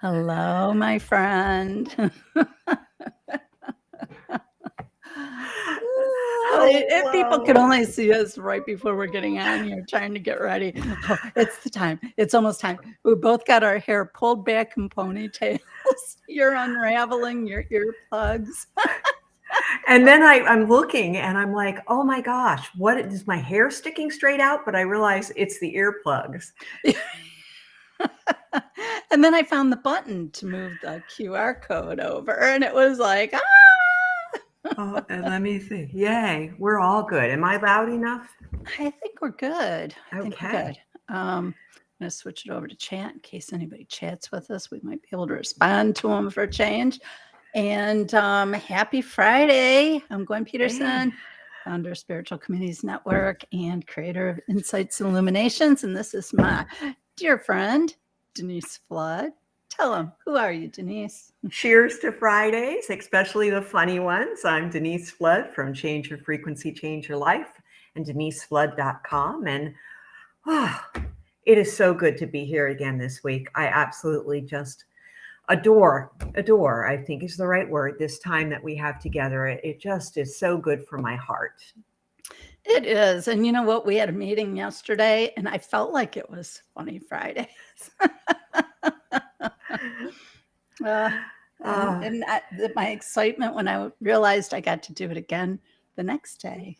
Hello, my friend. If people could Hello. only see us right before we're getting on here, trying to get ready. Oh, it's the time. It's almost time. We both got our hair pulled back in ponytails. You're unraveling your earplugs. And then I'm looking and I'm like, oh my gosh, what is my hair sticking straight out? But I realize it's the earplugs. And then I found the button to move the QR code over, and it was like, Oh, and let me see. Yay, we're all good. Am I loud enough? I think we're good. I think we're good. Okay. I'm going to switch it over to chat in case anybody chats with us. We might be able to respond to them for a change. And happy Friday. I'm Gwen Hey. Peterson, founder of Spiritual Communities Network and creator of Insights and Illuminations. And this is my dear friend, Denise Flood. Tell them, who are you, Denise? Cheers to Fridays, especially the funny ones. I'm Denise Flood from Change Your Frequency, Change Your Life and deniseflood.com. And oh, it is so good to be here again this week. I absolutely just adore, I think is the right word, this time that we have together. It just is so good for my heart. It is. And you know what? We had a meeting yesterday and I felt like it was Funny Fridays. My excitement when I realized I got to do it again the next day.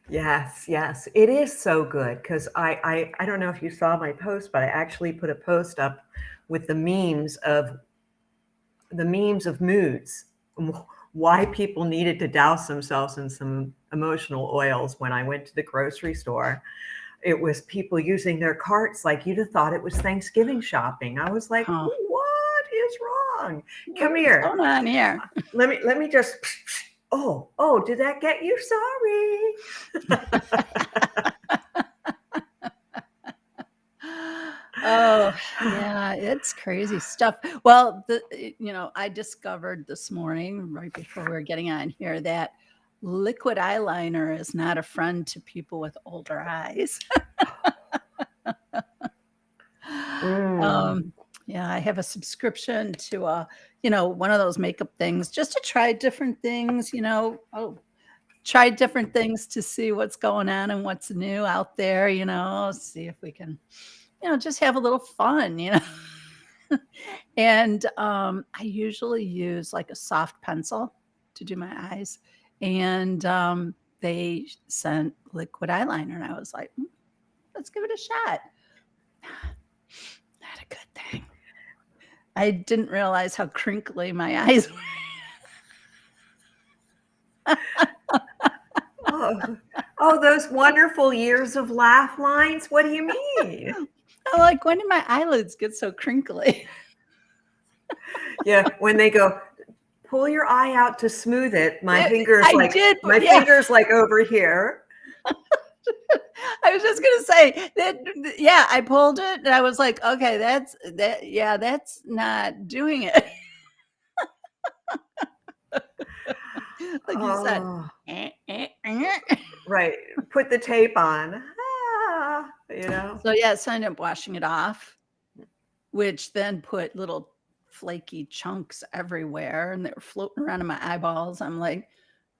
Yes, it is so good because I don't know if you saw my post, but I actually put a post up with the memes of moods, why people needed to douse themselves in some emotional oils when I went to the grocery store. It was people using their carts like you'd have thought it was Thanksgiving shopping. I was like, Huh. what is wrong? Come What's here. going on here? Let me just. Oh, did that get you? Sorry. Oh, yeah, it's crazy stuff. Well, I discovered this morning, right before we were getting on here, that liquid eyeliner is not a friend to people with older eyes. Mm. Yeah, I have a subscription to one of those makeup things just to try different things, try different things to see what's going on and what's new out there, see if we can, just have a little fun, And I usually use like a soft pencil to do my eyes. And they sent liquid eyeliner. And I was like, let's give it a shot. Not a good thing. I didn't realize how crinkly my eyes were. Oh, those wonderful years of laugh lines. What do you mean? I'm like, when did my eyelids get so crinkly? Yeah, when they go, pull your eye out to smooth it. My I did, my yeah. fingers like over here. I was just gonna say that. Yeah, I pulled it, and I was like, okay, that's not doing it. Like you said. Oh, right. Put the tape on. So yeah, so I ended up washing it off, which then put little flaky chunks everywhere, and they were floating around in my eyeballs. I'm like,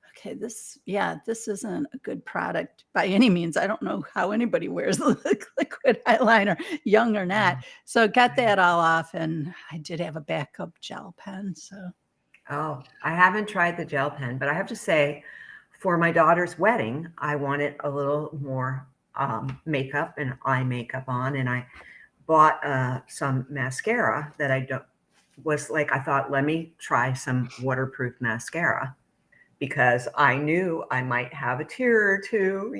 okay, this isn't a good product by any means. I don't know how anybody wears liquid eyeliner, young or not. So got that all off, and I did have a backup gel pen. So Oh, I haven't tried the gel pen, but I have to say, for my daughter's wedding, I wanted a little more makeup and eye makeup on, and I bought some mascara that I thought, let me try some waterproof mascara because I knew I might have a tear or two,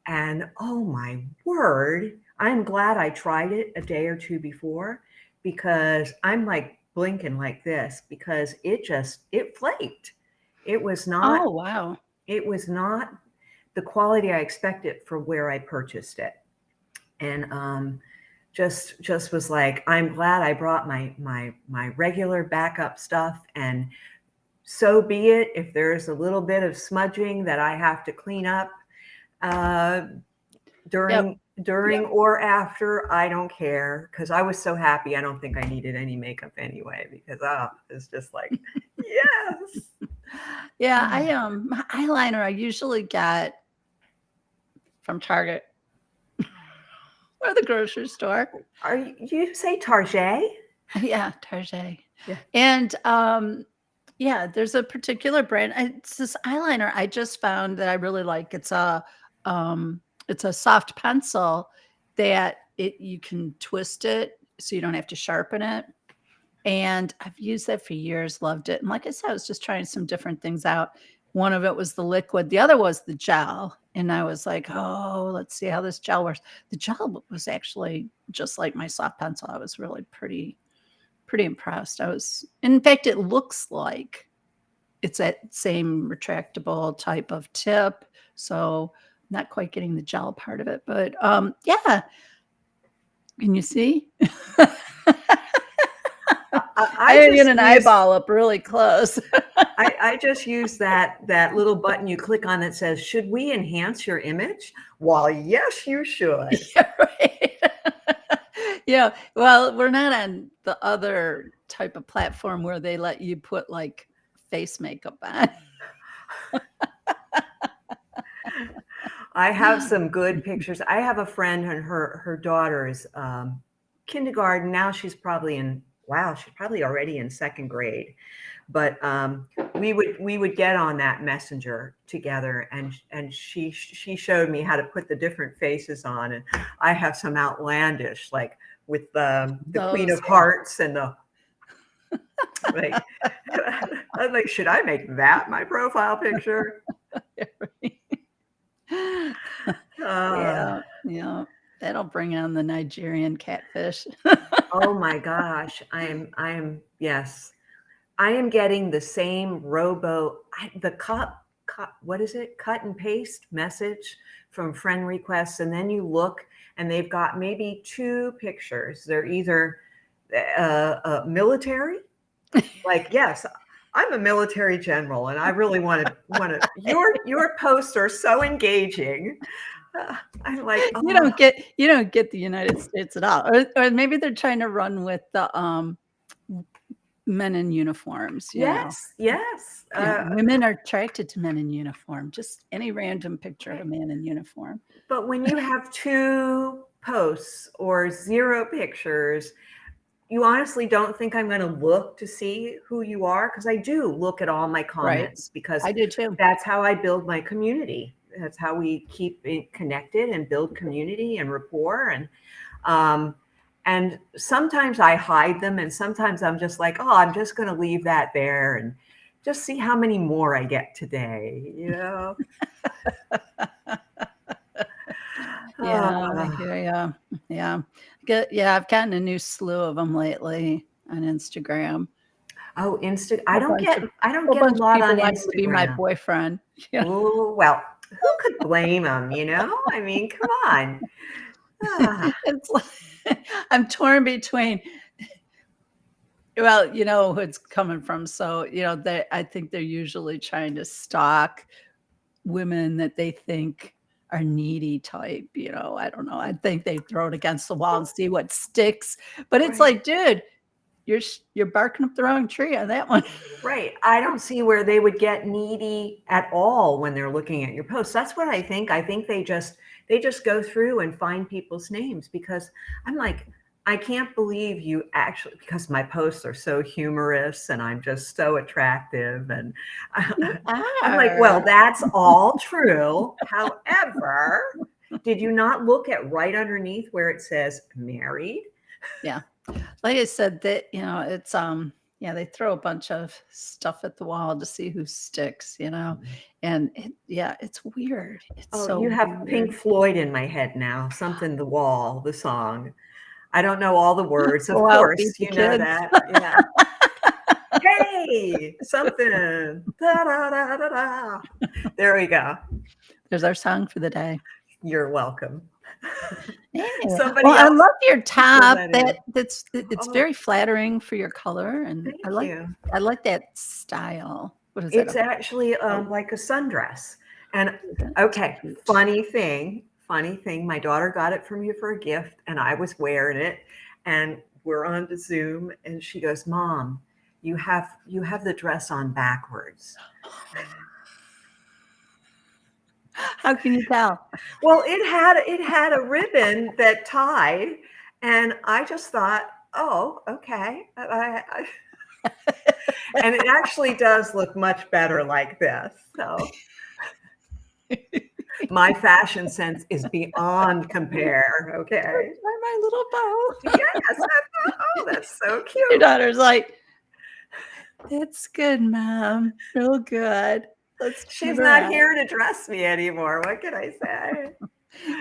and oh my word, I'm glad I tried it a day or two before because I'm like blinking like this because it flaked. It was not oh wow. it was not the quality I expected for where I purchased it. And just was like, I'm glad I brought my regular backup stuff, and so be it if there's a little bit of smudging that I have to clean up during during or after, I don't care, because I was so happy. I don't think I needed any makeup anyway, because it's just like, yes. Yeah, my eyeliner I usually get from Target or the grocery store. Are you say Target? Yeah, Target. Yeah. And yeah, there's a particular brand. It's this eyeliner I just found that I really like. It's a soft pencil that you can twist it so you don't have to sharpen it. And I've used that for years, loved it. And like I said, I was just trying some different things out. One of it was the liquid, the other was the gel. And I was like, oh, let's see how this gel works. The gel was actually just like my soft pencil. I was really pretty impressed. In fact, it looks like it's that same retractable type of tip. So not quite getting the gel part of it, but yeah. Can you see? I had to get an eyeball up really close. I just use that little button you click on that says, should we enhance your image? Well, yes, you should. Yeah, right. Yeah. Well, we're not on the other type of platform where they let you put like face makeup on. I have some good pictures. I have a friend and her daughter's kindergarten. Now she's probably already in second grade. But we would get on that messenger together, and she showed me how to put the different faces on, and I have some outlandish, like with the Queen of Hearts and the like. I was like, should I make that my profile picture? Yeah, that'll bring on the Nigerian catfish. Oh my gosh, yes. I am getting the same what is it? Cut and paste message from friend requests. And then you look and they've got maybe 2 pictures. They're either military, like, yes, I'm a military general and I really want to, your posts are so engaging. I'm like, oh. You don't get the United States at all. Or maybe they're trying to run with the men in uniforms. Yes. Women are attracted to men in uniform. Just any random picture of a man in uniform. But when you have 2 posts or 0 pictures, you honestly don't think I'm going to look to see who you are? Because I do look at all my comments, because I do too. That's how I build my community. That's how we keep it connected and build community and rapport. And sometimes I hide them, and sometimes I'm just like, oh, I'm just going to leave that there and just see how many more I get today, Yeah. Yeah, I've gotten a new slew of them lately on Instagram. Oh, I don't get a lot on Instagram. To be my boyfriend. Yeah. Oh, well, who could blame them? I mean, come on. It's like, I'm torn between. Well, who it's coming from. So, I think they're usually trying to stalk women that they think are needy type. I don't know. I think they throw it against the wall and see what sticks. But it's like, dude, you're barking up the wrong tree on that one. Right. I don't see where they would get needy at all when they're looking at your posts. That's what I think. I think they just go through and find people's names, because I'm like, I can't believe you actually, because my posts are so humorous and I'm just so attractive. And I'm like, well, that's all true. However, did you not look at right underneath where it says married? Yeah. Like I said, that, it's, they throw a bunch of stuff at the wall to see who sticks, and it's weird. It's so you have weird. Pink Floyd in my head now. Something, The Wall, the song. I don't know all the words, of course, you know that. Yeah. Hey, something. Da, da, da, da, da. There we go. There's our song for the day. You're welcome. Yeah. I love your top. It's very flattering for your color, and I like that style. What is it? It's actually like a sundress. And okay, funny thing. funny thing, my daughter got it from me for a gift, and I was wearing it, and we're on to Zoom, and she goes, "Mom, you have the dress on backwards." How can you tell? Well, it had a ribbon that tied, and I just thought, "Oh, okay." And it actually does look much better like this. So my fashion sense is beyond compare. Okay. My little bow. Yes. Oh, that's so Your cute. daughter's like, "It's good, Mom. Real good. Let's keep She's her not up." here to dress me anymore. What can I say?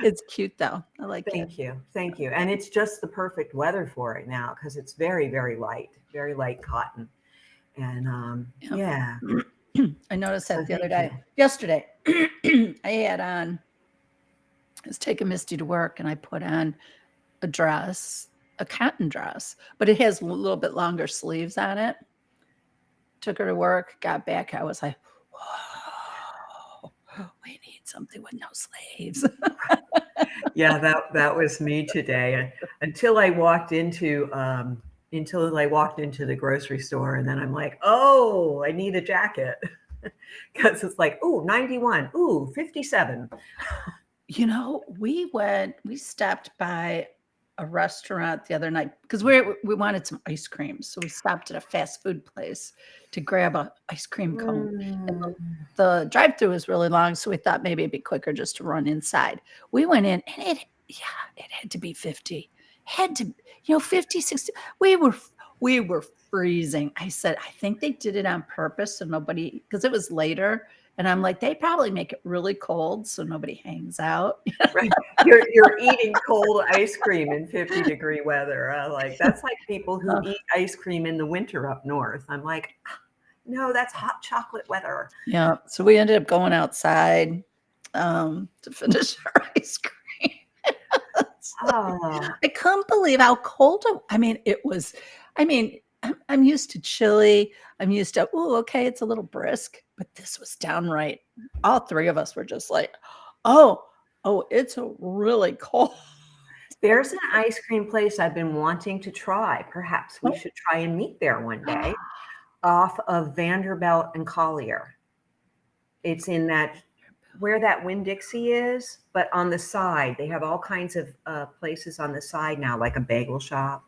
It's cute though. I like it. Thank you. Thank you. And it's just the perfect weather for it now because it's very, very light cotton. And Yep. yeah. I noticed So that the other thank day. you. Yesterday, I had on, I was taking Misty to work and I put on a dress, a cotton dress, but it has a little bit longer sleeves on it. Took her to work, got back. I was like, whoa, we need something with no sleeves. Yeah, that was me today. Until I walked into the grocery store, and then I'm like, oh, I need a jacket. Because it's like, ooh, 91, ooh, 57. You know, we stopped by a restaurant the other night because we wanted some ice cream. So we stopped at a fast food place to grab a ice cream cone. And the drive-through was really long, so we thought maybe it'd be quicker just to run inside. We went in and it had to be 50. Had to, 50, 60. We were freezing. I said, I think they did it on purpose so nobody, because it was later. And I'm like, they probably make it really cold so nobody hangs out. Right. You're eating cold ice cream in 50-degree weather. Like that's like people who eat ice cream in the winter up north. I'm like, no, that's hot chocolate weather. Yeah. So we ended up going outside to finish our ice cream. Oh, I couldn't believe how cold it was. I'm used to chilly. I'm used to, oh, okay, it's a little brisk, but this was downright. All three of us were just like, oh, it's really cold. there's an ice cream place I've been wanting to try. Perhaps we should try and meet there one day off of Vanderbilt and Collier. It's in where that Winn-Dixie is, but on the side. They have all kinds of places on the side now, like a bagel shop.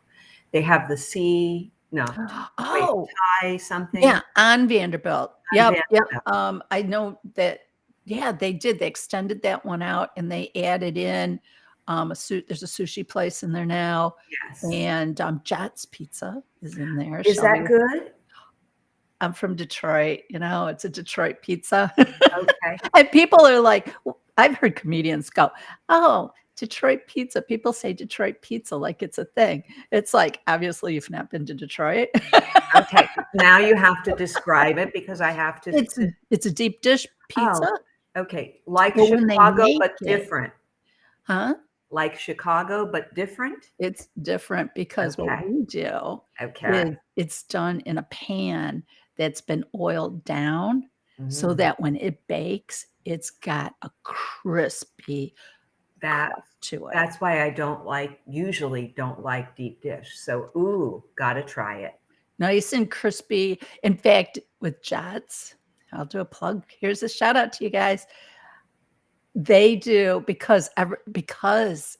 They have the Thai something. Yeah, on Vanderbilt. Yep. Vanderbilt. I know that. Yeah, they did. They extended that one out and they added in there's a sushi place in there now. Yes. And Jat's Pizza is in there. Is that good? I'm from Detroit, it's a Detroit pizza. Okay. And people are like, I've heard comedians go, oh, Detroit pizza. People say Detroit pizza like it's a thing. It's like, obviously, you've not been to Detroit. Okay. Now you have to describe it because I have to. It's a deep dish pizza. Oh, okay. Like Chicago, but different. Huh? Like Chicago, but different? It's different because what we do is it's done in a pan that's been oiled down so that when it bakes, it's got a crispy crust to it. That's why I usually don't like deep dish. So, ooh, gotta try it. Nice and crispy. In fact, with Jats, I'll do a plug. Here's a shout out to you guys. They do because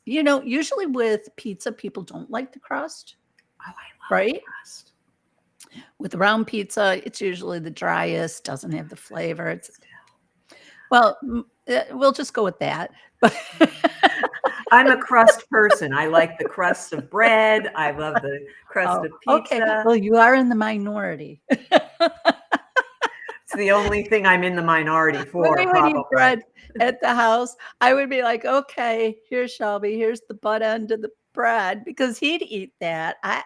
usually with pizza, people don't like the crust. Oh, I love the crust. With round pizza, it's usually the driest, doesn't have the flavor. Well, we'll just go with that. But I'm a crust person. I like the crust of bread. I love the crust of pizza. Okay. Well, you are in the minority. It's the only thing I'm in the minority for. When we would eat bread at the house, I would be like, okay, here's Shelby. Here's the butt end of the bread because he'd eat that. I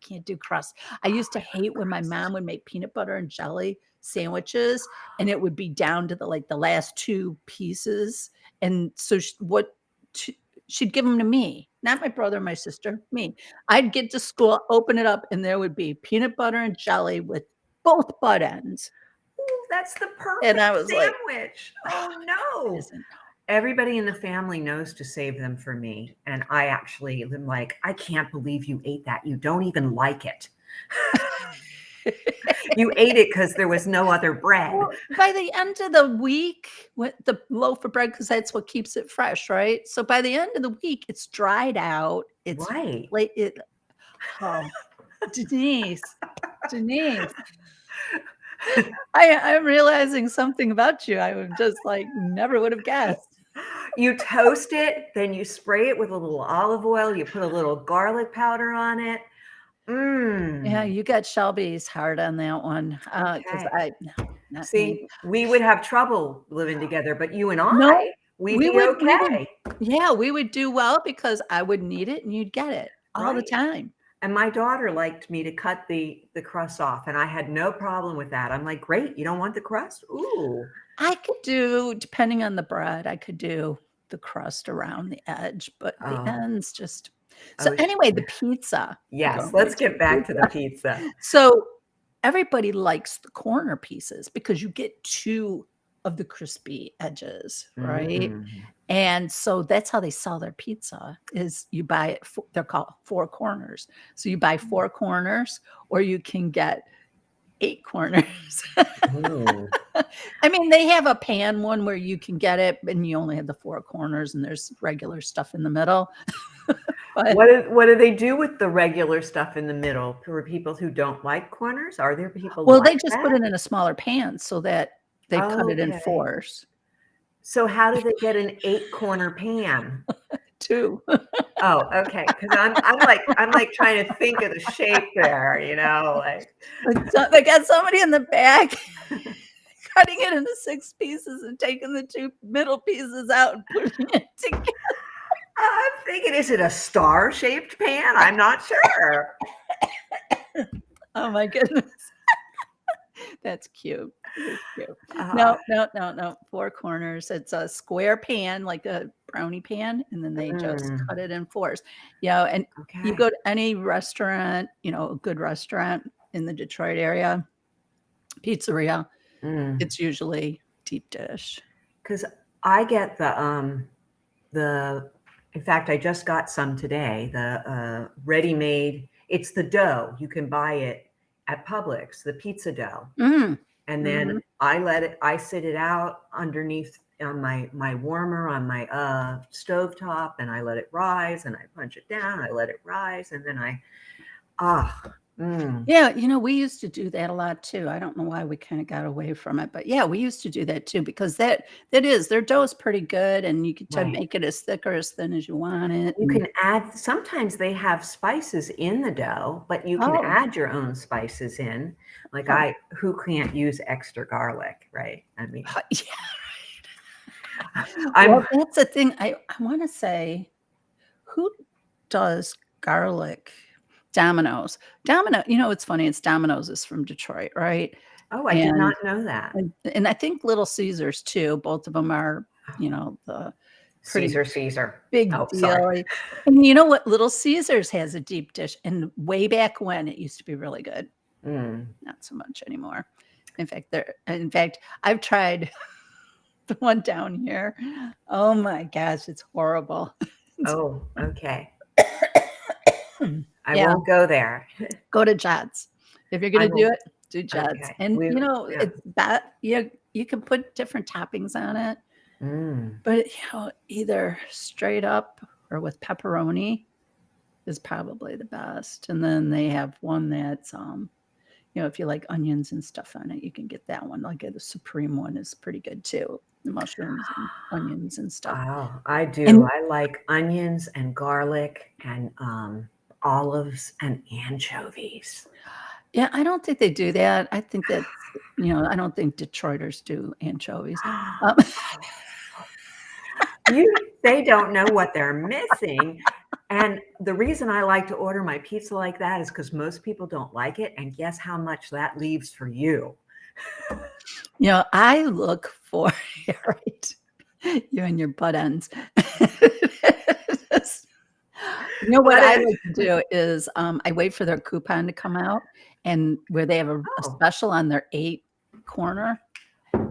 can't do crust. I used to hate when my mom would make peanut butter and jelly sandwiches and it would be down to the last two pieces. And so she'd give them to me, not my brother, my sister, me. I'd get to school, open it up, and there would be peanut butter and jelly with both butt ends. Ooh, that's the perfect sandwich. Like, oh no. everybody in the family knows to save them for me. And I actually am like, I can't believe you ate that. You don't even like it. You ate it because there was no other bread. Well, by the end of the week, with the loaf of bread, because that's what keeps it fresh, right? So by the end of the week, it's dried out. It's Right. late. Oh, Denise, Denise, I'm realizing something about you. I would just like never would have guessed. You toast it, then you spray it with a little olive oil. You put a little garlic powder on it. Yeah, you got Shelby's heart on that one. Because Okay. no, not me. See, we would have trouble living together, but you and No, I, we'd we be would, okay. yeah, we would do well because I would need it and you'd get it all the Right. time. And my daughter liked me to cut the crust off, and I had no problem with that. I'm like, great, you don't want the crust? Ooh. I could do, depending on the bread, I could do the crust around the edge, but the Oh, ends just. So oh, anyway, the pizza. yes. Going Let's right to get the back to the pizza. pizza. So everybody likes the corner pieces because you get two of the crispy edges, right? Mm. And so that's how they sell their pizza is you buy it, they're called four corners. So you buy four corners or you can get 8 corners. Ooh. I mean, they have a pan one where you can get it and you only have the 4 corners and there's regular stuff in the middle. But What do they do with the regular stuff in the middle for people who don't like corners? Are there people well, like they just put that? it in a smaller pan so that they cut it in Okay. 4s. So how do they get an 8-corner pan? 2. Oh, okay. Because I'm like trying to think of the shape there, like. So they got somebody in the back cutting it into 6 pieces and taking the 2 middle pieces out and putting it together. I'm thinking, is it a star-shaped pan? I'm not sure. Oh my goodness. That's cute. That's cute. Uh, No. 4 corners. It's a square pan, like a brownie pan, and then they just mm, cut it in 4s. And you okay. go to any restaurant, a good restaurant in the Detroit area, pizzeria, Mm. it's usually deep dish. Because I get in fact, I just got some today, the ready-made, it's the dough. You can buy it at Publix, the pizza dough. Mm. And Mhm. then I sit it out underneath on my warmer on my stovetop, and I let it rise, and I punch it down, I let it rise, and then mm. Yeah, we used to do that a lot too. I don't know why we kind of got away from it, but yeah, we used to do that too because that is their dough is pretty good, and you could Right. make it as thick or as thin as you want it. You can add, sometimes they have spices in the dough, but you can Oh, add your own spices in. Like oh, who can't use extra garlic, right? I mean, yeah. I'm, Well, that's the thing. I want to say, who does garlic? Domino's. It's funny. It's Domino's is from Detroit, right? oh, I did And not know that. and I think Little Caesars too. Both of them are, the pretty Caesar. big Oh, sorry. deal. And you know what? Little Caesars has a deep dish, and way back when, it used to be really good. Mm. Not so much anymore. In fact, I've tried the one down here. Oh my gosh, it's horrible. Oh, okay. I Yeah, won't go there. go to Judd's. If you're I gonna do will. it, do Judd's. Okay. And, Yeah. it's that you can put different toppings on it, Mm. but, either straight up or with pepperoni is probably the best. And then they have one that's, if you like onions and stuff on it, you can get that one. Like the Supreme one is pretty good too. The mushrooms and onions and stuff. Oh, I do. And I like onions and garlic and olives and anchovies. yeah, I don't think they do that. I think that, I don't think Detroiters do anchovies. Um, They don't know what they're missing. And the reason I like to order my pizza like that is because most people don't like it. And guess how much that leaves for you? I look for right, you and your butt ends. What What I is? like to do is, I wait for their coupon to come out, and where they have a Oh, special on their 8 corner,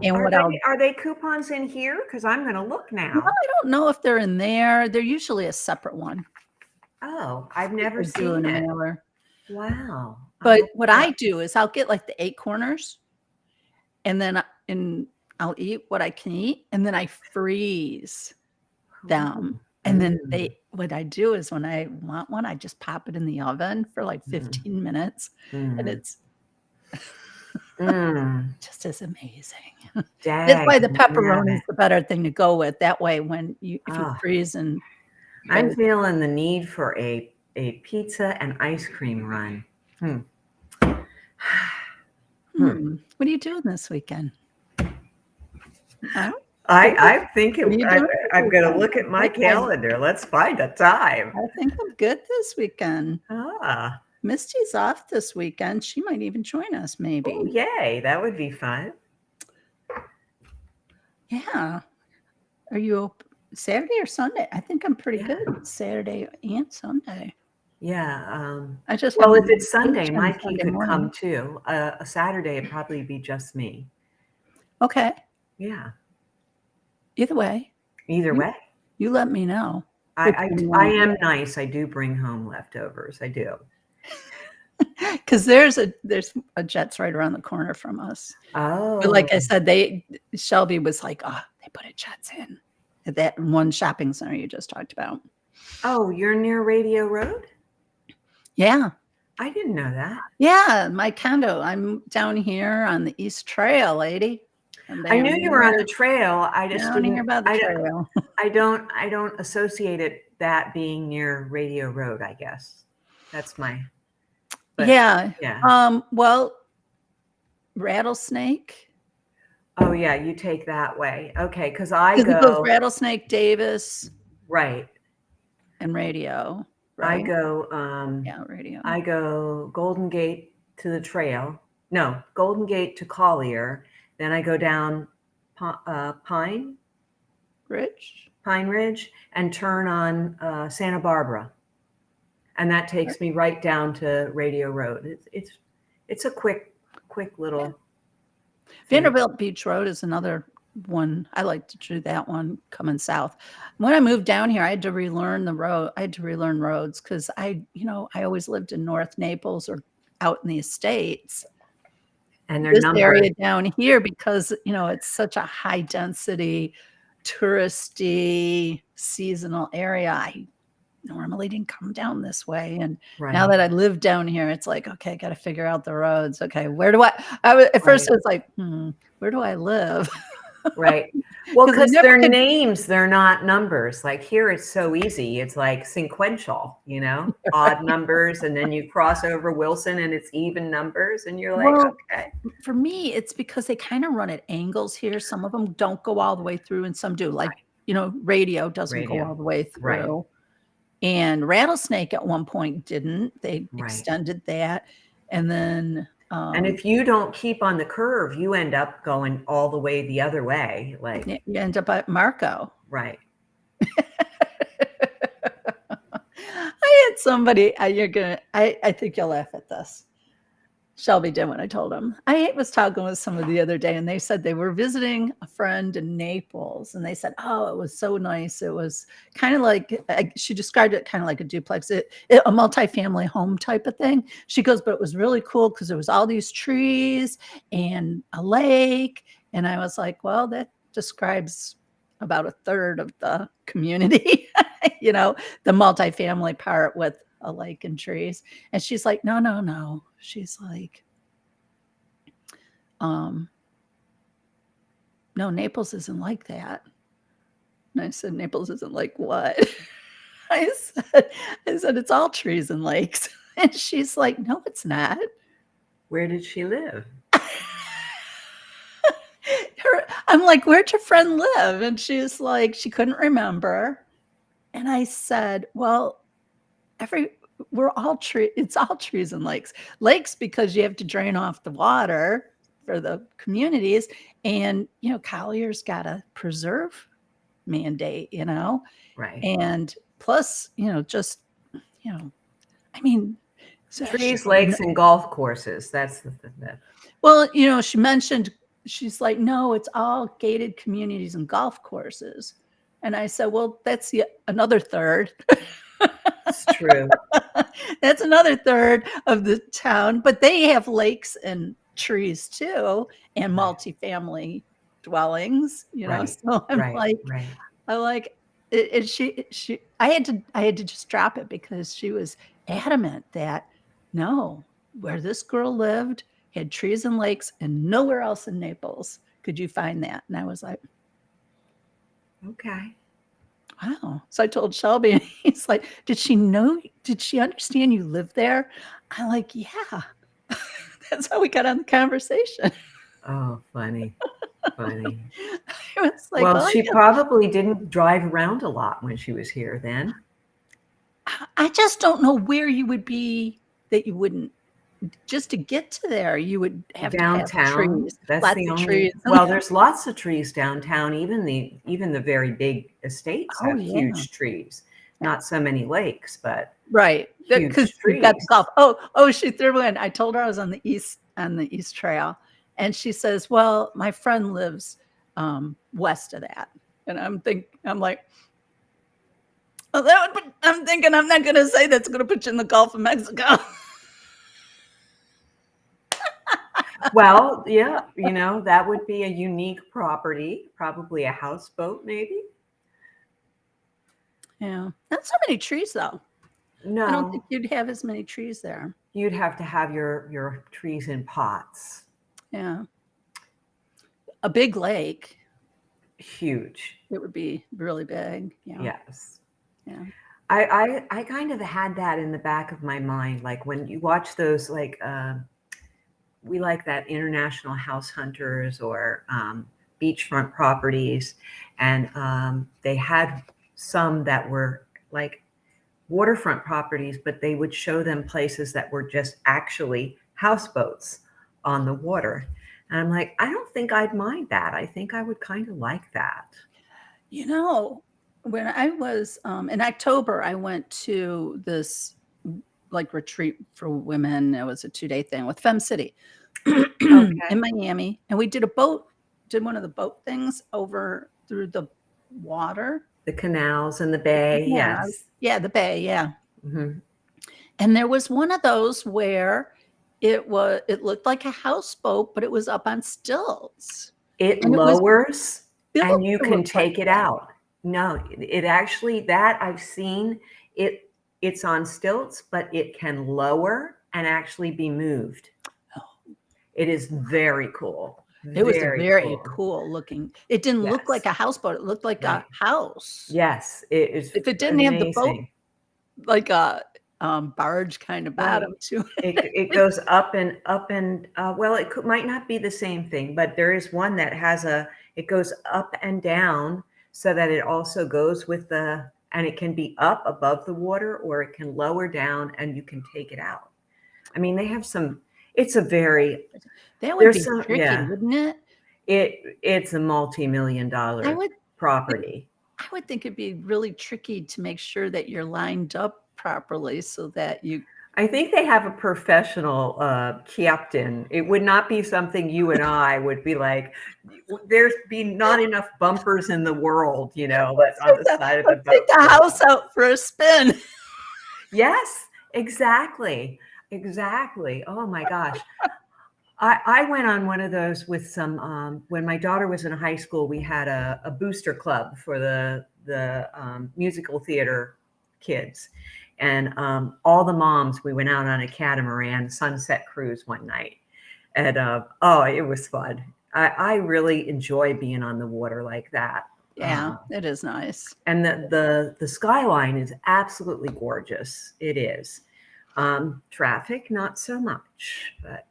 And Are they coupons in here? Because I'm going to look now. Well, I don't know if they're in there. They're usually a separate one. Oh, I've never seen it. Mailer. Wow. But what I do is I'll get like the 8 corners, and then I'll eat what I can eat, and then I freeze them. And then what I do is when I want one, I just pop it in the oven for like 15 minutes, and it's just as amazing. That's why the pepperoni is the better thing to go with. That way, if you freeze and I'm feeling the need for a pizza and ice cream run. What are you doing this weekend? I think I'm going to look at my calendar. Let's find a time. I think I'm good this weekend. Misty's off this weekend. She might even join us, maybe. Oh, yay. That would be fun. Yeah. Are you open Saturday or Sunday? I think I'm pretty good Saturday and Sunday. Yeah. If it's Sunday, Mikey could come too. A Saturday would probably be just me. Okay. Yeah. Either way. You let me know. I am nice. I do bring home leftovers. I do. Because there's a Jets right around the corner from us. Oh. But like I said, Shelby was like, oh, they put a Jets in at that one shopping center you just talked about. Oh, you're near Radio Road? Yeah. I didn't know that. Yeah, my condo. I'm down here on the East Trail, lady. I knew you were on the trail. I just didn't hear about the trail. I don't associate that being near Radio Road, I guess. That's my Yeah. Well, Rattlesnake. Oh yeah, you take that way. Okay, because it goes Rattlesnake, Davis. Right. And Radio. Right? I go Radio. I go Golden Gate to the trail. No, Golden Gate to Collier. Then I go down Pine Ridge and turn on Santa Barbara. And that takes me right down to Radio Road. It's a quick little Vanderbilt Beach Road is another one. I like to do that one coming south. When I moved down here, I had to relearn the road. I had to relearn roads because I always lived in North Naples or out in the estates. And they're this numbered. Area down here because it's such a high density, touristy, seasonal area. I normally didn't come down this way, and now that I live down here, it's like, okay, I got to figure out the roads. Okay, where do at first it's like, where do I live? Right. Well, because they're names, they're not numbers. Like here, it's so easy. It's like sequential, odd numbers, and then you cross over Wilson, and it's even numbers, and you're like, okay. For me, it's because they kind of run at angles here. Some of them don't go all the way through, and some do. Like Radio doesn't go all the way through. Right. And Rattlesnake at one point didn't. They extended that, and then. And if you don't keep on the curve, you end up going all the way the other way. Like you end up at Marco. Right. I had somebody, I think you'll laugh at this. Shelby did when I told him. I was talking with someone the other day, and they said they were visiting a friend in Naples, and they said, oh, it was so nice. It was kind of like, she described it kind of like a duplex, a multifamily home type of thing. She goes, but it was really cool because there was all these trees and a lake. And I was like, well, that describes about a third of the community, the multifamily part with a lake and trees. And she's like, no. She's like, no, Naples isn't like that. And I said, Naples isn't like what? I said, it's all trees and lakes. And she's like, no, it's not. Where did she live? I'm like, where'd your friend live? And she's like, she couldn't remember. And I said, well, we're all it's all trees and lakes because you have to drain off the water for the communities, and Collier's got a preserve mandate, right, and plus I mean, trees, lakes, and golf courses. That's the well, she mentioned she's like, no, it's all gated communities and golf courses. And I said, well, that's another third. It's true. That's another third of the town, but they have lakes and trees too, and multifamily dwellings, Right, so I'm right, right. it, I had to just drop it because she was adamant that no, where this girl lived had trees and lakes, and nowhere else in Naples could you find that. And I was like, Okay. wow. So I told Shelby, and he's like, did she understand you live there? I'm like, yeah. That's how we got on the conversation. Oh, funny. Funny. I was like, Well, well, she yeah. probably didn't drive around a lot when she was here then. I just don't know where you would be that you wouldn't. Just to get to there, you would have to have Downtown, trees, that's lots the of only trees. well, there's lots of trees downtown. Even the very big estates Oh, have yeah. huge trees. Not so many lakes, but Right. Because huge we've got the trees. golf. Oh, she threw in. I told her I was on the East Trail. And she says, well, my friend lives west of that. And I'm like, oh, I'm thinking I'm not going to say that's going to put you in the Gulf of Mexico. Well, yeah, that would be a unique property, probably a houseboat, maybe. Yeah. Not so many trees, though. I don't think No, you'd have as many trees there. you'd have to have your trees in pots. Yeah. A big lake. Huge. It would be really big. Yeah. Yes. Yeah. I kind of had that in the back of my mind, like when you watch those, like we like that International House Hunters or beachfront properties, and they had some that were like waterfront properties, but they would show them places that were just actually houseboats on the water. And I'm like, I don't think I'd mind that. I think I would kind of like that. When I was in October, I went to this like retreat for women. It was a 2-day thing with Fem City in Okay. Miami, and we did one of the boat things over through the water. The canals and the bay, Yeah, yes. yeah, the bay, yeah. Hmm. And there was one of those where it looked like a houseboat, but it was up on stilts. It And it was lowers built and you to can look like take it that. out. No, it actually, that I've seen it, it's on stilts, but it can lower and actually be moved. Oh, It is very cool. it was a Very very cool. cool looking. It didn't look like Yes. a houseboat. It looked like a Right. house. Yes. It is If it didn't have the boat, amazing. like a barge kind of Right. bottom to It it. goes up and well, might not be the same thing, but there is one that has it goes up and down so that it also goes with and it can be up above the water or it can lower down and you can take it out. I mean, they have some, it's a very, That would there's be some, tricky, yeah, wouldn't it? it's a multi-million I dollar would think property. I would think it'd be really tricky to make sure that you're lined up properly so that you I think they have a professional captain. It would not be something you and I would be like, there's be not enough bumpers in the world, but on the side of the let's take boat the for house that. out for a spin. Yes, exactly. Exactly. Oh my gosh. I went on one of those with some, when my daughter was in high school, we had a booster club for the musical theater kids. And all the moms, we went out on a catamaran sunset cruise one night. And oh, it was fun. I really enjoy being on the water like that. Yeah, it is nice. And the skyline is absolutely gorgeous. It is. Traffic, not so much, but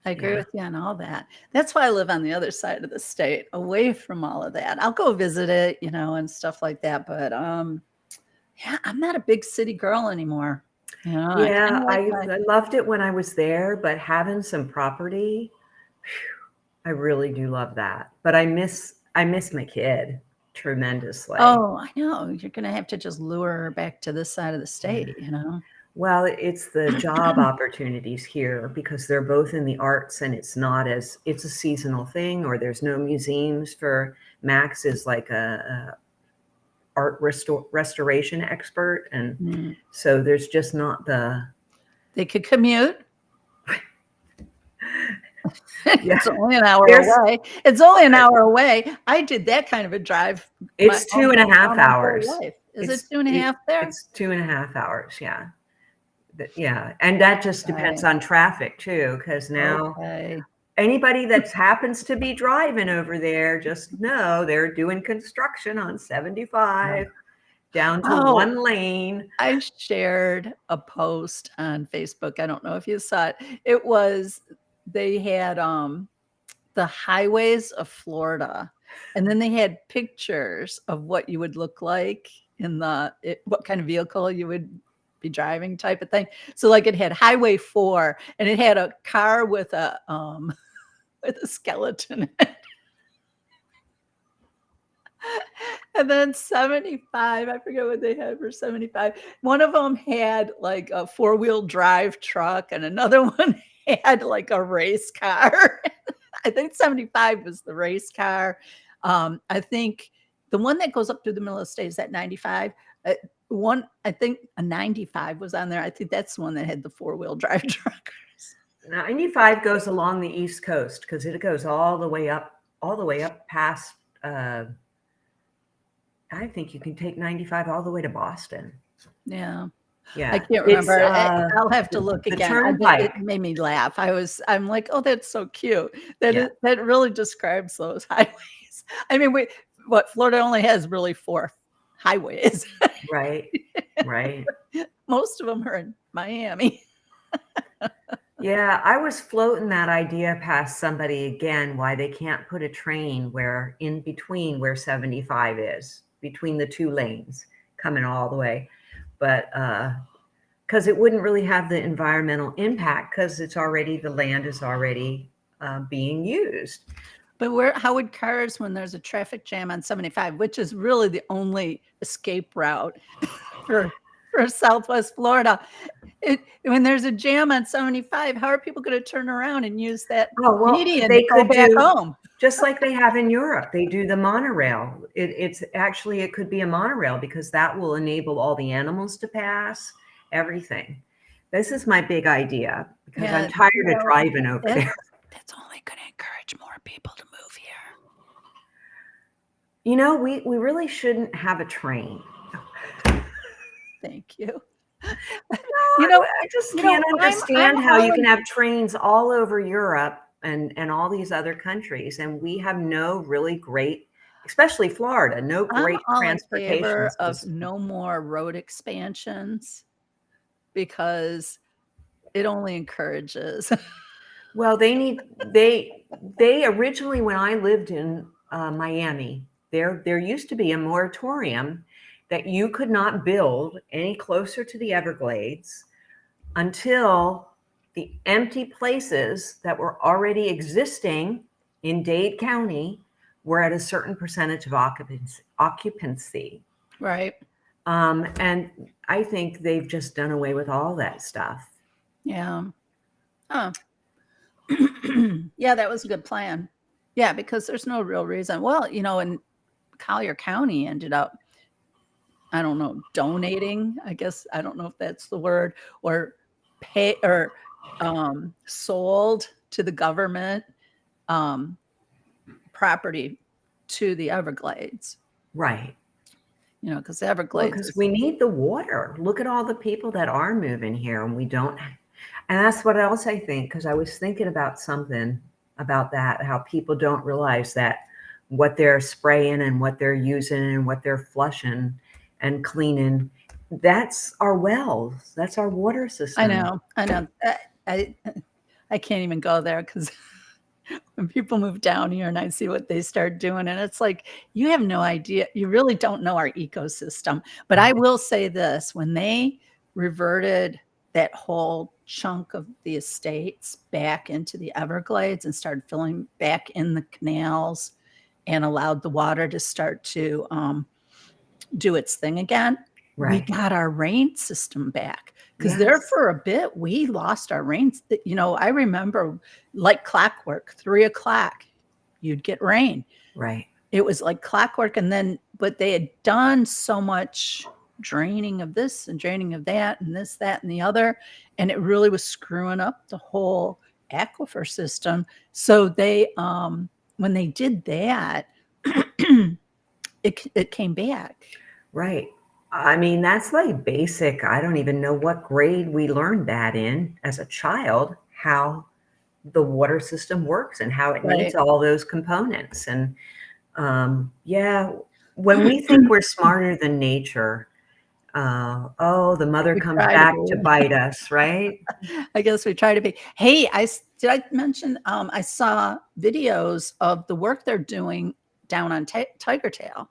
I agree yeah. with you on all that. That's why I live on the other side of the state, away from all of that. I'll go visit it, and stuff like that. But yeah, I'm not a big city girl anymore. I kind Yeah, of like I loved it when I was there, but having some property, I really do love that. But I miss my kid tremendously. oh, I know. You're gonna have to just lure her back to this side of the state. Well, it's the job opportunities here because they're both in the arts and it's a seasonal thing, or there's no museums for Max is like a art restoration expert. And so there's just not they could commute. Yeah. It's only an hour away. It's only an hour away. I did that kind of a drive. It's 2.5 hours. Is it 2.5 there? It's 2.5 hours. Yeah. Yeah. And that just depends on traffic too. Because now anybody that happens to be driving over there, just know they're doing construction on 75 down to one lane. I shared a post on Facebook. I don't know if you saw it. It was, they had the highways of Florida, and then they had pictures of what you would look like in what kind of vehicle you would be driving, type of thing. So like it had Highway 4 and it had a car with a skeleton in it. And then 75, I forget what they had for 75. One of them had like a 4-wheel drive truck and another one had like a race car. I think 75 was the race car. I think the one that goes up through the middle of the state is at 95. I think a 95 was on there. I think that's the one that had the 4-wheel drive truckers. 95 goes along the East Coast because it goes all the way up past. I think you can take 95 all the way to Boston. Yeah. Yeah. I can't remember. I'll have to look again. It made me laugh. I'm like, oh, that's so cute. That really describes those highways. I mean, Florida only has really 4 highways. Right. Right. Most of them are in Miami. Yeah, I was floating that idea past somebody again, why they can't put a train where in between where 75 is, between the 2 lanes coming all the way. But because it wouldn't really have the environmental impact because the land is already being used. But how would cars, when there's a traffic jam on 75, which is really the only escape route for Southwest Florida, when there's a jam on 75, how are people going to turn around and use that median to go back home? Just like they have in Europe, they do the monorail. It could be a monorail because that will enable all the animals to pass, everything. This is my big idea because I'm tired of driving over there. That's only going to encourage more people to move here. You know, we really shouldn't have a train. Thank you. I just can't understand how you can have trains all over Europe and all these other countries, and we have no really great, especially Florida, no great transportation. I'm all in favor of no more road expansions because it only encourages. Well, they originally, when I lived in Miami, there used to be a moratorium that you could not build any closer to the Everglades until the empty places that were already existing in Dade County were at a certain percentage of occupancy. Right. And I think they've just done away with all that stuff. Yeah. Huh. Yeah, that was a good plan. Yeah, because there's no real reason. Well, and Collier County ended up, I don't know, donating, I guess, I don't know if that's the word, or pay or sold to the government property to the Everglades. Right. Because the Everglades. Because we need the water. Look at all the people that are moving here and we don't. And that's what else I think, because I was thinking about something about that, how people don't realize that what they're spraying and what they're using and what they're flushing and cleaning, that's our wells. That's our water system. I know. I can't even go there because when people move down here and I see what they start doing, and it's like, you have no idea. You really don't know our ecosystem. But I will say this, when they reverted that whole chunk of the estates back into the Everglades and started filling back in the canals and allowed the water to start to do its thing again. we got our rain system back. Because there Yes. for a bit, we lost our rain. I remember like clockwork, 3:00, you'd get rain. Right. It was like clockwork. But they had done so much draining of this and draining of that and this, that, and the other. And it really was screwing up the whole aquifer system. So when they did that, it came back. Right. I mean, that's like basic. I don't even know what grade we learned that in as a child, how the water system works and how it needs all those components. And yeah, when we think we're smarter than nature, the mother We comes try to back to be. bite us, right? I guess we try to be. Hey, did I mention I saw videos of the work they're doing down on Tiger Tail,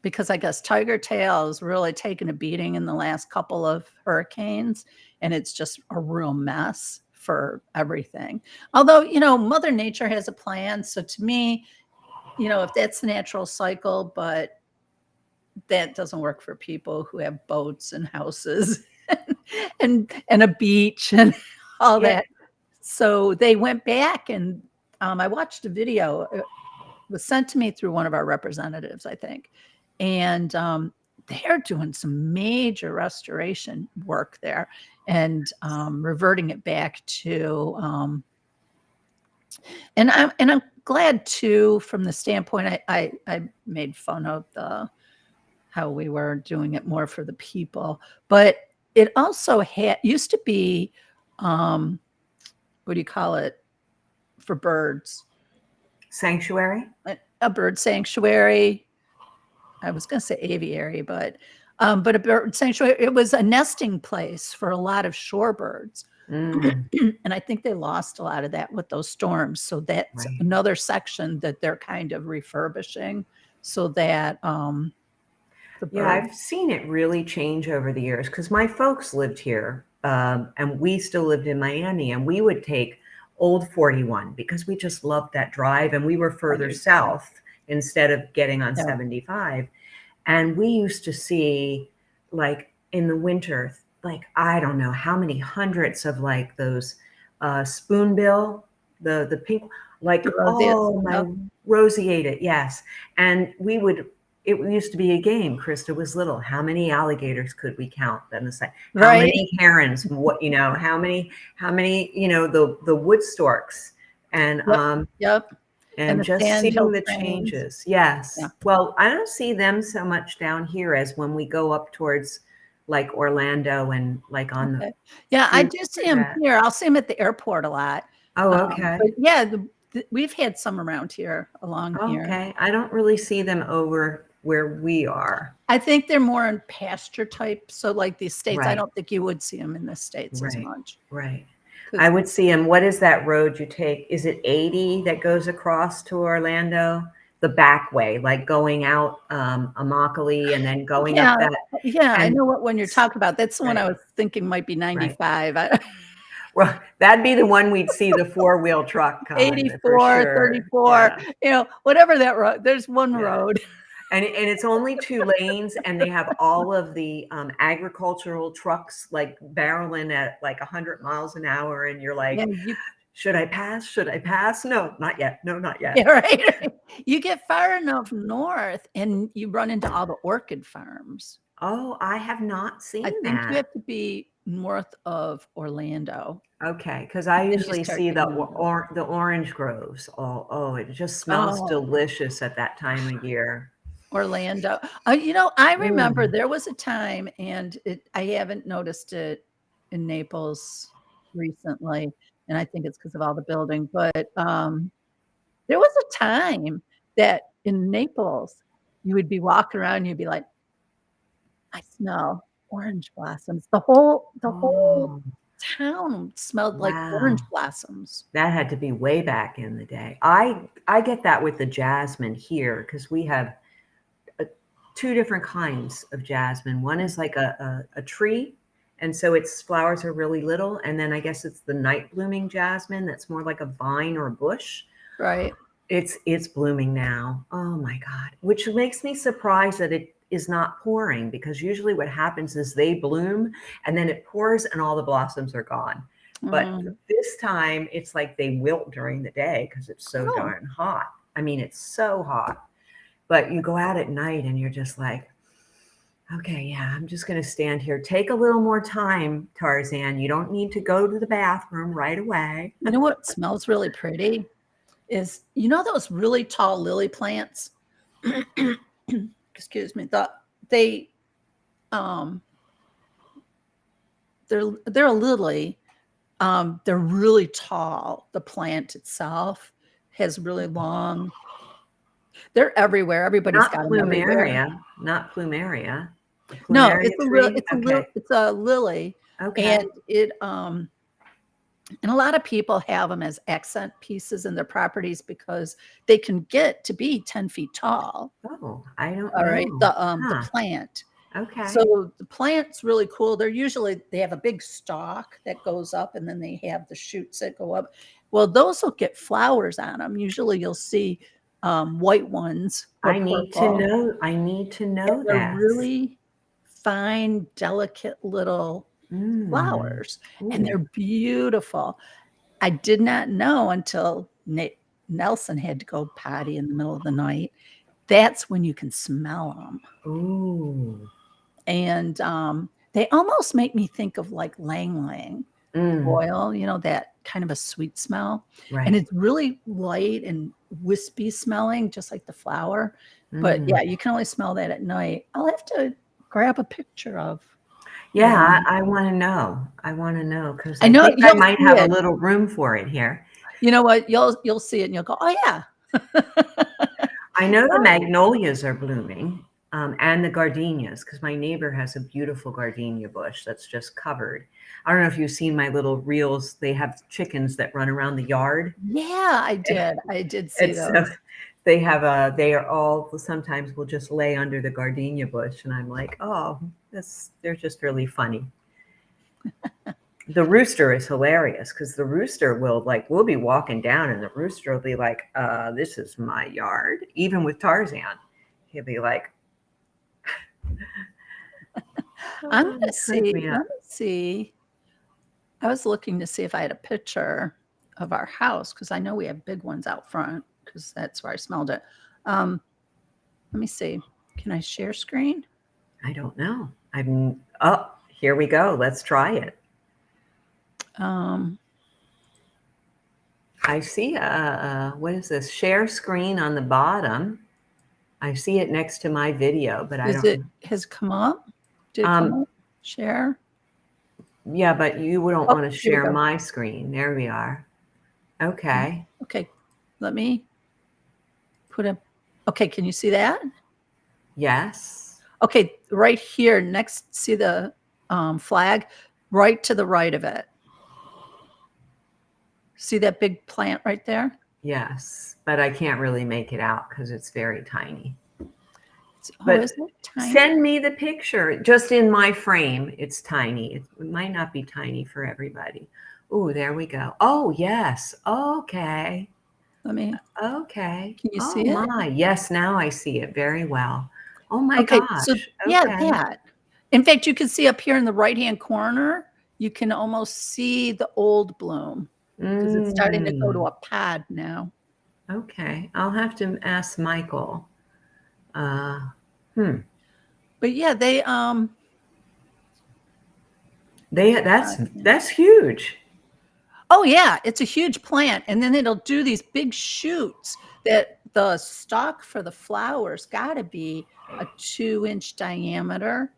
because I guess Tiger Tail has really taken a beating in the last couple of hurricanes, and it's just a real mess for everything. Although, Mother Nature has a plan. So to me, if that's the natural cycle, but that doesn't work for people who have boats and houses and a beach and all that. So they went back and I watched a video. It was sent to me through one of our representatives, I think. And they're doing some major restoration work there and reverting it back to and I'm glad too, from the standpoint I made fun of how we were doing it more for the people, but it also used to be what do you call it, for birds? Sanctuary? A bird sanctuary. I was going to say aviary, but a bird sanctuary. It was a nesting place for a lot of shorebirds. And I think they lost a lot of that with those storms. So that's another section that they're kind of refurbishing so that I've seen it really change over the years because my folks lived here and we still lived in Miami, and we would take Old 41 because we just loved that drive, and we were further south instead of getting on 75. And we used to see, like in the winter, like I don't know how many hundreds of like those spoonbill, the pink, like my roseated, yes. And it used to be a game. Krista was little. How many alligators could we count? Then the same. How many herons? What How many? The wood storks, and and just seeing the changes. Yes. Yeah. Well, I don't see them so much down here as when we go up towards like Orlando and like on the. Yeah, I do see them here. I'll see them at the airport a lot. Oh, okay. But yeah, we've had some around here along here. Okay. I don't really see them over where we are. I think they're more in pasture type. So like these states, I don't think you would see them in the States as much. Right. I would see them. What is that road you take? Is it 80 that goes across to Orlando? The back way, like going out Immokalee and then going up that. Yeah, I know what one you're talking about. That's the one I was thinking might be 95. Well, that'd be the one we'd see the four-wheel truck coming. 84, 34, whatever that road. There's one road. And it's only 2 lanes, and they have all of the agricultural trucks like barreling at like 100 miles an hour, and you're like, should I pass? Should I pass? No, not yet. No, not yet. Yeah, right. You get far enough north, and you run into all the orchid farms. Oh, I have not seen that. I think you have to be north of Orlando. Okay, because I usually see the orange groves. It just smells delicious at that time of year. Orlando. I remember there was a time, and I haven't noticed it in Naples recently, and I think it's because of all the building, but there was a time that in Naples, you would be walking around and you'd be like, I smell orange blossoms. The whole town smelled like orange blossoms. That had to be way back in the day. I get that with the jasmine here because we have 2 different kinds of jasmine. One is like a tree, and so its flowers are really little, and then I guess it's the night blooming jasmine that's more like a vine or a bush. Right. It's blooming now. Oh my God. Which makes me surprised that is not pouring, because usually what happens is they bloom and then it pours and all the blossoms are gone. But this time it's like they wilt during the day because it's so darn hot. I mean, it's so hot. But you go out at night and you're just like, okay, yeah, I'm just going to stand here. Take a little more time, Tarzan. You don't need to go to the bathroom right away. You know what smells really pretty is, you know, those really tall lily plants? Excuse me. They're a lily. They're really tall. The plant itself has really long. They're everywhere. Everybody's got them everywhere. Not plumeria. No, Plumeria tree? it's a lily, Okay. and and a lot of people have them as accent pieces in their properties because they can get to be 10 feet tall. Oh, I don't All right, know. the plant. Okay. So the plant's really cool. They have a big stalk that goes up, and then they have the shoots that go up. Well, those will get flowers on them. Usually you'll see white ones or purple. I need to know They're that. really fine, delicate little flowers, and they're beautiful. I did not know until Nelson had to go potty in the middle of the night. That's when you can smell them. Ooh. And they almost make me think of like lang lang oil, you know, that kind of a sweet smell. Right. And it's really light and wispy smelling, just like the flower. But yeah, you can only smell that at night. I'll have to grab a picture of. Yeah, I want to know. I want to know, because I know think I might have a little room for it here. You know what? You'll see it and you'll go, oh yeah. I know the magnolias are blooming, and the gardenias, because my neighbor has a beautiful gardenia bush that's just covered. I don't know if you've seen my little reels. They have chickens that run around the yard. Yeah, I did. I did see those. They are all, sometimes will just lay under the gardenia bush, and I'm like, oh, they're just really funny. The rooster is hilarious, because the rooster we'll be walking down and the rooster will be like, this is my yard. Even with Tarzan, he'll be like, I'm going to see. Let me see. I was looking to see if I had a picture of our house, because I know we have big ones out front, because that's where I smelled it. Let me see. Can I share screen? I don't know. Here we go. Let's try it. I see what is this? Share screen on the bottom. I see it next to my video, but I don't know. Has come up? Did it come up? Share? Yeah, but you don't want to share my screen. There we are. Okay. Okay. Let me put a. Okay, can you see that? Yes. Okay, right here next, see the flag? Right to the right of it. See that big plant right there? Yes, but I can't really make it out because it's very tiny. Is it tiny? Send me the picture. Just in my frame, it's tiny. It might not be tiny for everybody. Oh, there we go. Oh, yes. Okay. Okay. Can you see it? Oh my. Yes, now I see it very well. Oh my gosh. So yeah, that. In fact, you can see up here in the right-hand corner, you can almost see the old bloom, because it's starting to go to a pod now. Okay. I'll have to ask Michael. But yeah, that's huge. Oh yeah, it's a huge plant, and then it'll do these big shoots that the stalk for the flowers got to be a 2-inch diameter,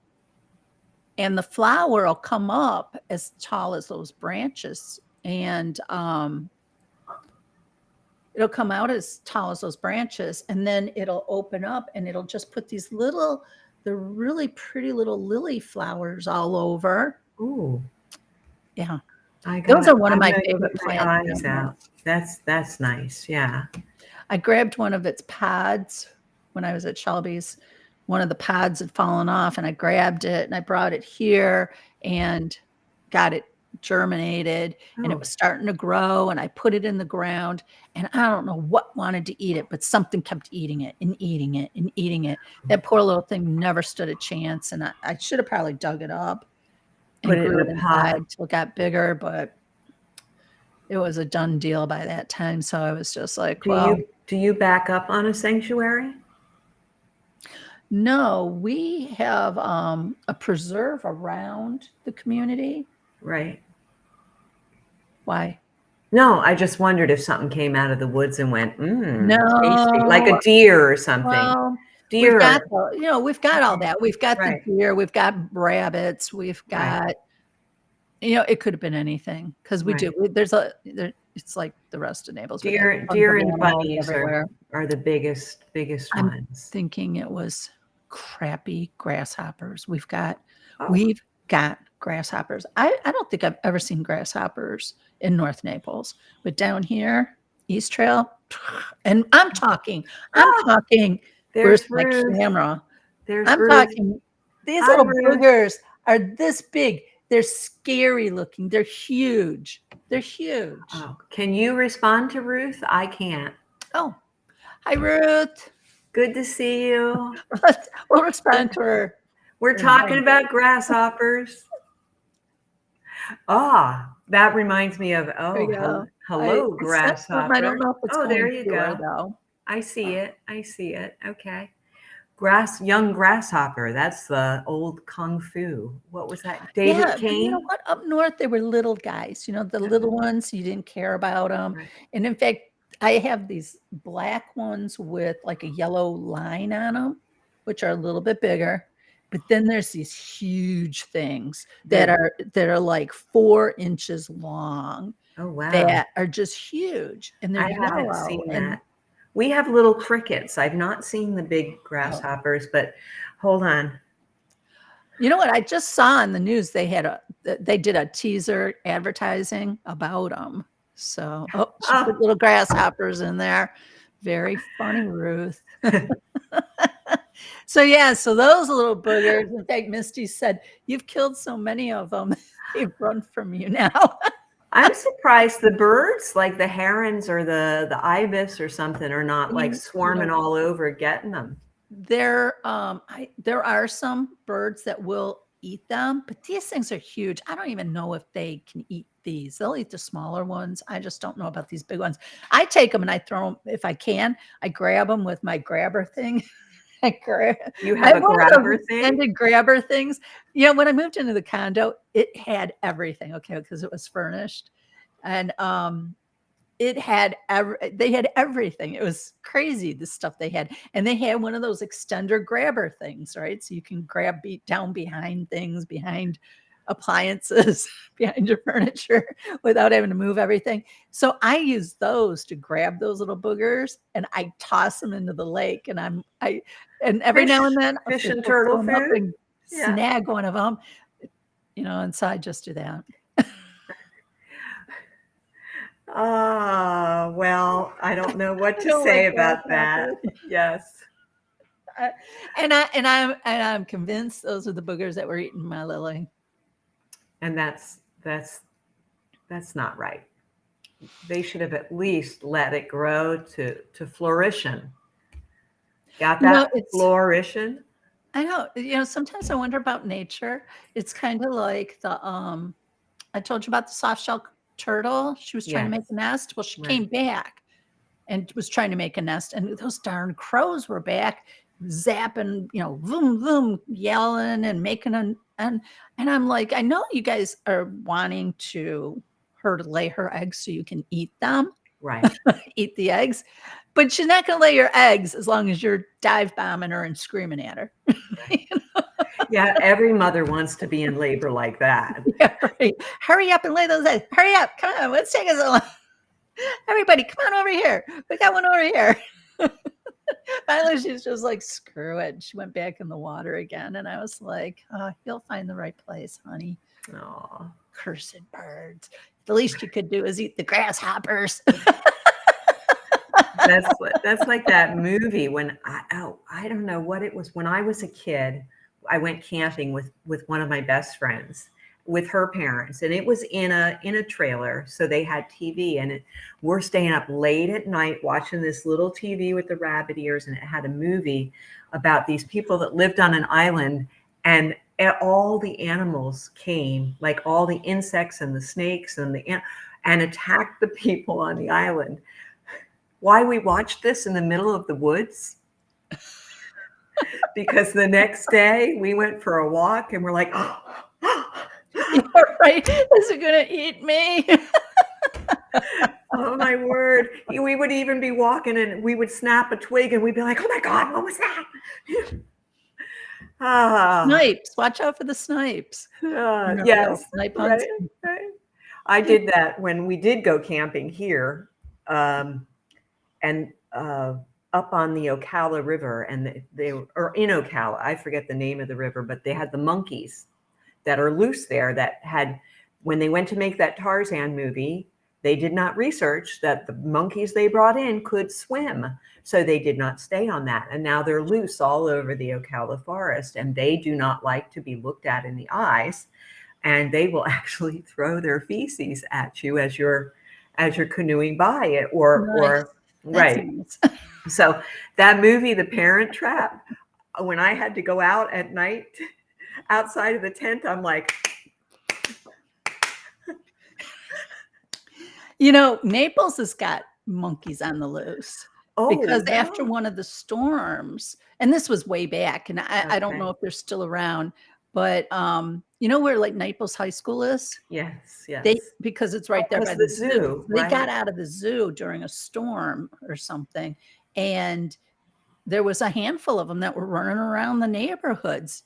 and the flower will come up as tall as those branches, and it'll come out as tall as those branches, and then it'll open up and it'll just put these the really pretty little lily flowers all over. Ooh. Yeah. Those are one of my favorite plants. Eyes out. That's nice. Yeah. I grabbed one of its pods when I was at Shelby's. One of the pods had fallen off, and I grabbed it and I brought it here and got it germinated and it was starting to grow, and I put it in the ground, and I don't know what wanted to eat it, but something kept eating it and eating it and eating it. That poor little thing never stood a chance, and I should have probably dug it up and Put it grew in it a pot. inside till it got bigger, but it was a done deal by that time. So I was just like, well, Do you back up on a sanctuary? no, we have a preserve around the community. Right. Why? No, I just wondered if something came out of the woods and went, tasty, like No. a deer or something. Well, we've got Deer. we've got all that. We've got the Right. deer, we've got rabbits, we've Right. got, it could have been anything because we do. Right. It's like the rest of Naples. We got Deer, tons of deer and animals bunnies everywhere. are the biggest I'm ones. thinking it was crappy grasshoppers. We've got Oh, grasshoppers. I don't think I've ever seen grasshoppers in North Naples, but down here, East Trail, and I'm talking, there's where's my Ruth. camera? There's I'm Ruth. talking, these Hi, little Ruth. boogers are this big. They're scary looking. They're huge. They're huge. Oh, can you respond to Ruth? I can't. Oh, hi, Ruth. Good to see you. We'll respond to her. We're talking about grasshoppers. That reminds me of, hello, grasshopper. I don't know if it's There going you to her, go. though. I see it. Okay. Young grasshopper. That's the old kung fu. What was that? David Yeah, but you know Kane? what? Up north, they were little guys. The little ones, you didn't care about them. Right. And in fact, I have these black ones with like a yellow line on them, which are a little bit bigger. But then there's these huge things that are like 4 inches long. Oh, wow. That are just huge, and they're I haven't yellow. seen And that. We have little crickets. I've not seen the big grasshoppers, but hold on. You know what? I just saw in the news they did a teaser advertising about them. So, she put little grasshoppers in there. Very funny, Ruth. So those little boogers. In fact, Misty said, "You've killed so many of them, they've run from you now." I'm surprised the birds, like the herons or the ibis or something, are not like swarming all over getting them. There are some birds that will eat them, but these things are huge. I don't even know if they can eat these. They'll eat the smaller ones. I just don't know about these big ones. I take them and I throw them if I can. I grab them with my grabber thing. You have a grabber thing? Extended grabber things. Yeah, when I moved into the condo, it had everything. Okay, because it was furnished, and they had everything. It was crazy, the stuff they had. And they had one of those extender grabber things, right? So you can grab down behind things, behind appliances, behind your furniture without having to move everything. So I use those to grab those little boogers and I toss them into the lake. And and every now and then fish and turtle food up and snag one of them, and so I just do that. Well, I don't know what to say about that. Yes. And I'm convinced those are the boogers that were eating my lily. And that's not right. They should have at least let it grow to flourishing. Got that flourishing? I know. Sometimes I wonder about nature. It's kind of like I told you about the soft-shell turtle. She was trying to make a nest. Well, she came back and was trying to make a nest, and those darn crows were back zapping, voom, voom, yelling and making and I'm like, I know you guys are wanting her to lay her eggs so you can eat them. Right. Eat the eggs. But she's not going to lay her eggs as long as you're dive bombing her and screaming at her. Right. Yeah, every mother wants to be in labor like that. Yeah, right. Hurry up and lay those eggs. Hurry up. Come on. Let's take us a long. Everybody, come on over here. We got one over here. Finally, she's just like, screw it. She went back in the water again. And I was like, you'll find the right place, honey. Oh, cursed birds. The least you could do is eat the grasshoppers. That's like that movie when I don't know what it was. When I was a kid, I went camping with one of my best friends, with her parents, and it was in a trailer, so they had TV, and we're staying up late at night watching this little TV with the rabbit ears, and it had a movie about these people that lived on an island, and all the animals came, like all the insects and the snakes and and attacked the people on the island. Why we watched this in the middle of the woods? Because the next day we went for a walk and we're like, oh, yeah, right. Is it going to eat me? Oh my word. We would even be walking and we would snap a twig and we'd be like, oh my God, what was that? Snipes. Watch out for the snipes. Yes. Snipe Right, hunts. right. I did that when we did go camping here. And up on the Ocala River, and they were in Ocala. I forget the name of the river, but they had the monkeys that are loose there that had, when they went to make that Tarzan movie, they did not research that the monkeys they brought in could swim. So they did not stay on that. And now they're loose all over the Ocala forest, and they do not like to be looked at in the eyes. And they will actually throw their feces at you as you're canoeing by it, or right. Nice. So that movie, The Parent Trap, when I had to go out at night outside of the tent, I'm like, Naples has got monkeys on the loose. oh, because no. after one of the storms, and this was way back, and I don't know if they're still around, but where like Naples High School is? Yes, yes. Because it's right there by the the zoo. They right? got out of the zoo during a storm or something, and there was a handful of them that were running around the neighborhoods,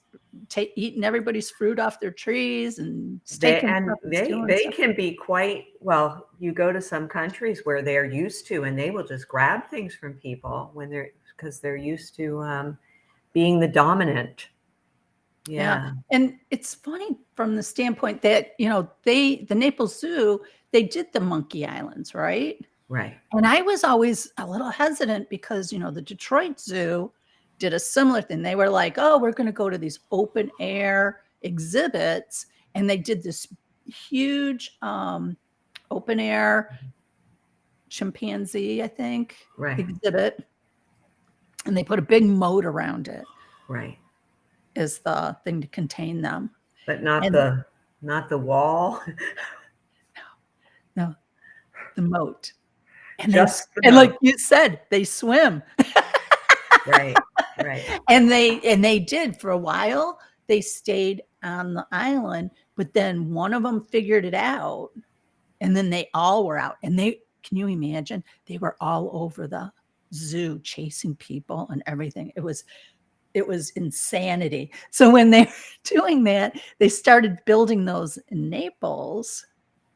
eating everybody's fruit off their trees and They stealing stuff. can be quite, well, you go to some countries where they're used to, and they will just grab things from people because they're used to being the dominant. Yeah. And it's funny from the standpoint that, the Naples Zoo, they did the Monkey Islands, right? Right. And I was always a little hesitant because, the Detroit Zoo did a similar thing. They were like, oh, we're going to go to these open air exhibits. And they did this huge open air chimpanzee, I think, exhibit. And they put a big moat around it. Right. Is the thing to contain them. But not the wall. No, the moat. And like you said, they swim. Right. And they did for a while. They stayed on the island, but then one of them figured it out, and then they all were out. And can you imagine? They were all over the zoo chasing people and everything. It was insanity. So when they were doing that, they started building those in Naples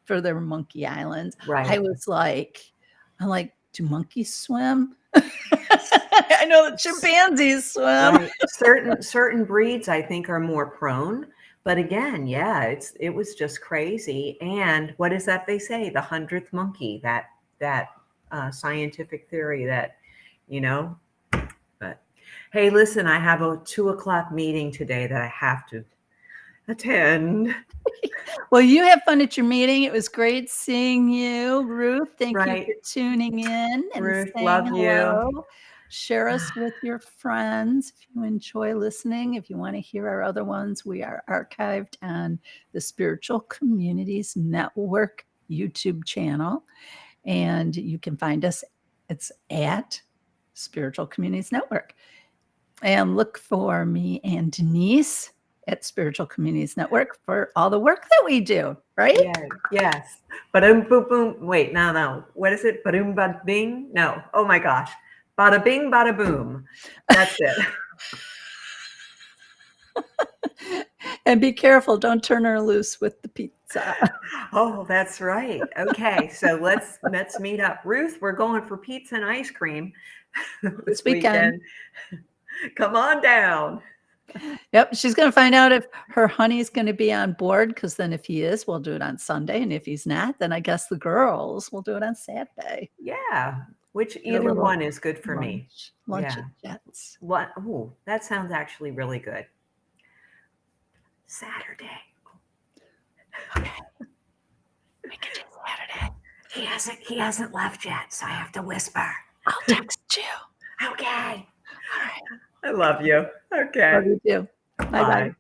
for their Monkey Islands. Right. I'm like, do monkeys swim? I know that chimpanzees swim. Right. Certain breeds, I think, are more prone. But again, yeah, it was just crazy. And what is that they say? The 100th monkey, that scientific theory that, but hey, listen, I have a 2:00 meeting today that I have to attend. Well, you have fun at your meeting. It was great seeing you, Ruth. Thank you for tuning in and Ruth, saying love hello. you. Share us with your friends if you enjoy listening. If you want to hear our other ones, we are archived on the Spiritual Communities Network YouTube channel. And you can find us. It's at Spiritual Communities Network. And look for me and Denise at Spiritual Communities Network for all the work that we do, right? Yeah, yes. Ba-dum, boom, boom. Wait, no. What is it? Ba-doom, ba-bing? No. Oh my gosh. Bada bing, bada boom. That's it. And be careful. Don't turn her loose with the pizza. Oh, that's right. Okay. So let's meet up. Ruth, we're going for pizza and ice cream this weekend. Come on down. Yep. She's going to find out if her honey's going to be on board, because then if he is, we'll do it on Sunday. And if he's not, then I guess the girls will do it on Saturday. Yeah. Which either one is good for me. Lunch at Jets. Oh, that sounds actually really good. Saturday. Okay. We can do Saturday. He hasn't left yet, so I have to whisper. I'll text you. Okay. All right. I love you. Okay. Love you too. Bye-bye. Bye.